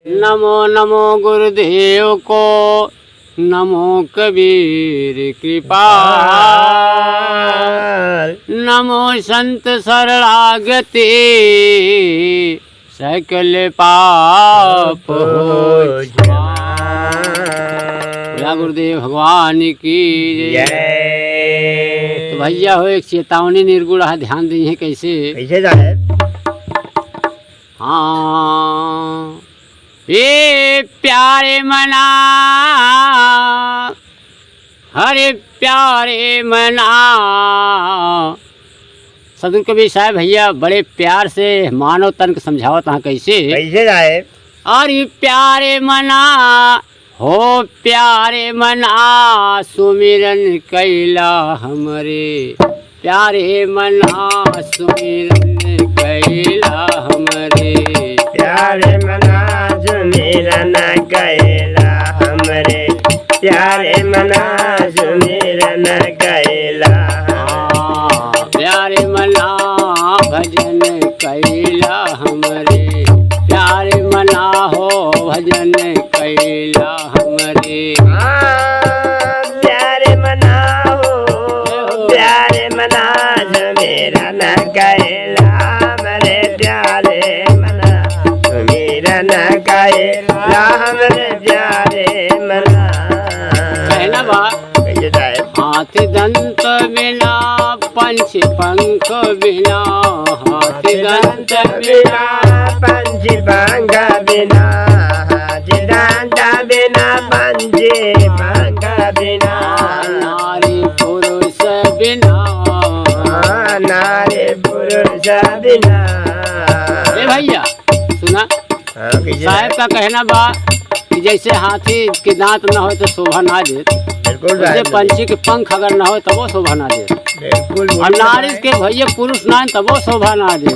नमो नमो गुरुदेव को, नमो कबीर कृपाल, नमो संत शरणागति, सकल पाप हो जाए। गुरुदेव भगवान की जय। तो भैया हो एक चेतावनी निर्गुण ध्यान दीजिए कैसे कैसे जाए। हाँ ये प्यारे मना, हरे प्यारे मना। सदन कबीर साहब भैया बड़े प्यार से मानव तन को समझावत हाँ कैसे जाए। अरे प्यारे मना हो, प्यारे मना सुमिरन कैला हमरे, प्यारे मना सुमिरन कैला हमरे, प्यारे मना सुमिरन कैला हमरे, प्यारे मना सुमिरन कैला, प्यारे मना भजन कैला हमरे, प्यारे मना हो भजन कैला हमरे। प्यारे मना हो, प्यारे मना सुमिरन कैला हमरे, प्यारे मना सुमिरन कैला हमरे, प्यारे मना। कहना बा कैसे जाए। हाथी दंत बिना पंछी पंख बिना, हाथी दंत बिना पंछी पंख बिना, हाथी दंत बिना पंछी पंख बिना, नारी पुरुष बिना, नारी पुरुष बिना। ए भैया सुना साहब का कहना बा कि जैसे हाथी के दांत न हो तो शोभा ना दे, जैसे पंछी के पंख अगर न हो तब वो शोभा ना दे, और नारी के भैया पुरुष ना तब वो शोभा ना दे।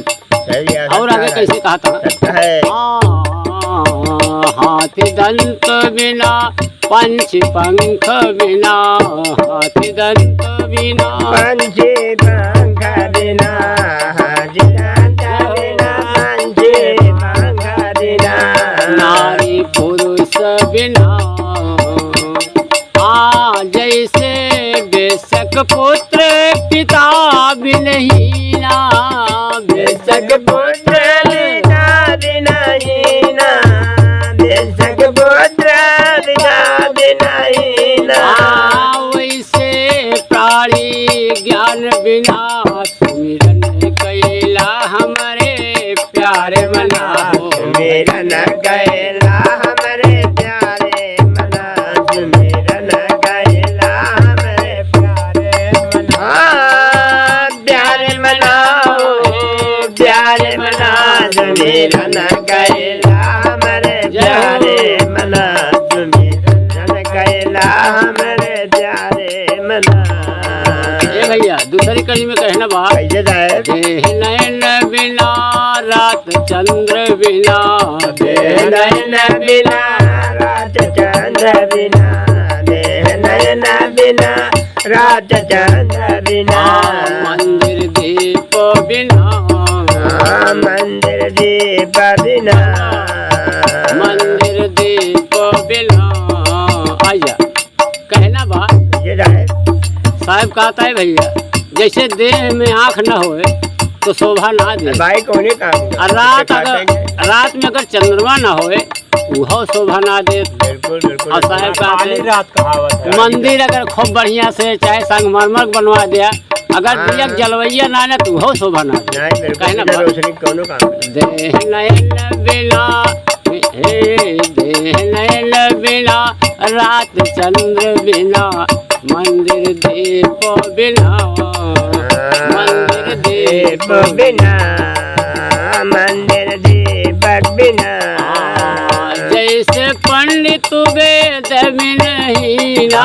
और आगे कैसे कहा था, हाथी दंत बिना पंछी पंख बिना, हाथी दंत बिना पंछी पंख बिना, हाथी दंत बिना पंछी पंख बिना, नारी पुरुष बिना। जैसे बेशक पुत्र पिता बिनहीना, बेशक पुत्र पिता बिनहीना, बेशक पुत्र पिता बिनहीना, वैसे प्राणी ज्ञान बिना सुमिरन कैला हमरे, प्यारे मना सुमिरन कैला हमरे, प्यारे मना सुमिरन कैला हमरे, प्यारे मना। प्यारे मना प्यारे मना सुमिरन कैला हमरे, प्यारे मना सुमिरन कैला हमरे, प्यारे मना। ए भैया दूसरी कड़ी में कहना बा कैसे जाए। नयन बिना रात चंद्र बिना, नयन बिना रात चंद्र बिना, नयन बिना रात चंद्र बिना, मंदिर दीप बिना, मंदिर दीप बिना, मंदिर दीप बिना। आइया कहना बा साहब कहता है भैया जैसे देह में आँख न होए तो शोभा ना दे भाई कौन काम। रात में अगर चंद्रमा न होए वह शोभा ना दे। बिल्कुल बिल्कुल। और साहब रात कहावत है। मंदिर अगर खूब बढ़िया से चाहे संगमरमर बनवा दिया, अगर दिया जलवैया ना ना तो वह शोभा ना दे। कहना बा देह नयन बिना, देह नयन बिना रात चंद्र बिना, मंदिर दीप बिना, मंदिर दीप बिना, मंदिर दीप बिना, जैसे पंडित वेद बिनहीना,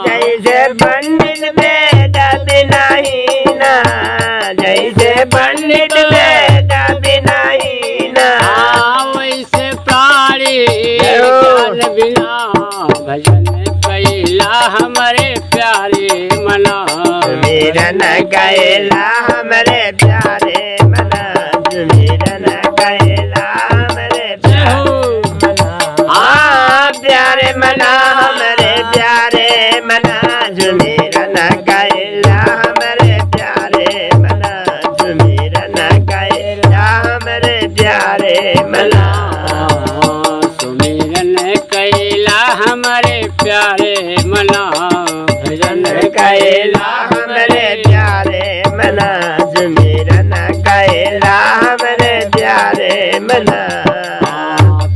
जैसे पंडित वेद बिनहीना, जैसे पंडित वेद बिनहीना, वैसे प्राणी ज्ञान बिना भजन कैला हमारे प्यारे मना, सुमिरन कैला हमरे प्यारे मना, सुमिरन कैला हमरे प्यारे मना हमरे प्यारे मना सुमिरन कैला हमरे प्यारे मना सुमिरन कैला हमरे प्यारे मना सुमिरन कैला हमारे प्यारे मना भजन कैला हमरे प्यारे मना सुमिरन कैला हमरे प्यारे मना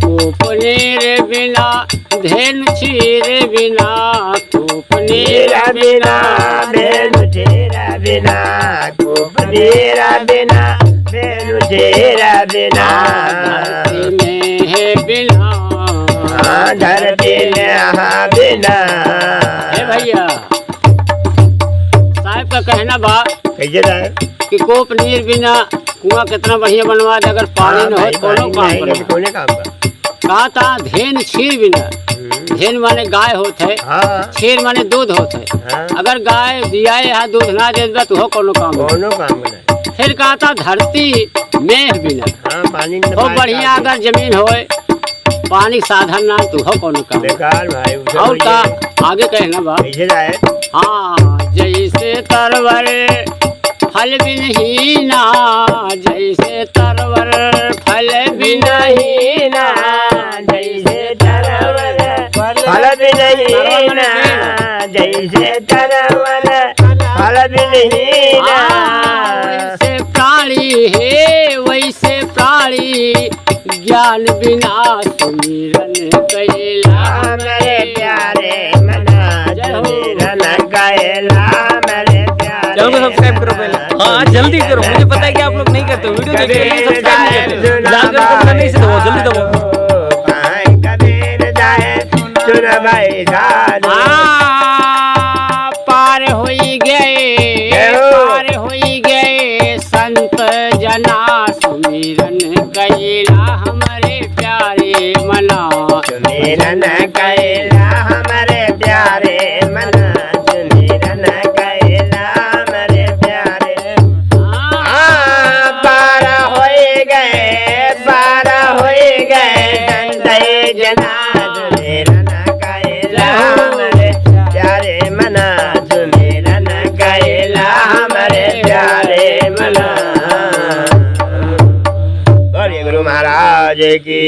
तू पनीर बिना धेनु क्षीर बिना तू पनीर बिना बेनु तेरा बिना कुपनीरा बिना बेनु तेरा बिना धरती में है बिना धरती में हाँ बिना हे भैया साहब का कहना बा कैसे रहे कि को पनीर बिना कुआं कितना बढ़िया बनवा दे अगर पानी न हो तो कोनो काम करे कोने काम का कहा था धेन क्षीर बिना धेन माने गाय होत है हाँ क्षीर माने दूध होत है हाँ अगर गाय दिया है दूध ना दे तो हो कोनो काम हो। कोनो काम का नहीं फिर कहा था धरती में बिना हाँ पानी हो बढ़िया अगर जमीन होए पानी साधन ना तो हो कोनो काम बेकार भाई और का आगे कहना बा कैसे रहे हाँ जैसे तरवर फल बिनहीना जैसे तरवर फल बिनहीना जैसे तरवर फल बिनहीना जैसे तरवर फल बिनहीना वैसे प्राणी है वैसे प्राणी ज्ञान बिना सुमिरन कैला हमरे प्यारे मना सुमिरन कैला हमरे प्यारे चैनल को सब्सक्राइब करो पहले। हाँ जल्दी करो, मुझे पता है कि आप लोग नहीं करते हो, वीडियो देखते हैं सब्सक्राइब नहीं करते, लाल कलर का बटन नहीं से दबाओ, जल्दी दबाओ। कबीर जाए सुन भाई जान पार होई गए संत जना सुमिरन कैला हमारे प्यारे मना सुमिरन कैला हमारे प्यारे मना सुमिरन कैला हमारे प्यारे पार होई गए संत जना सुमिरन कैला हमारे प्यारे मना सुमिरन कैला हमारे प्यारे मना। बोलिए गुरु महाराज की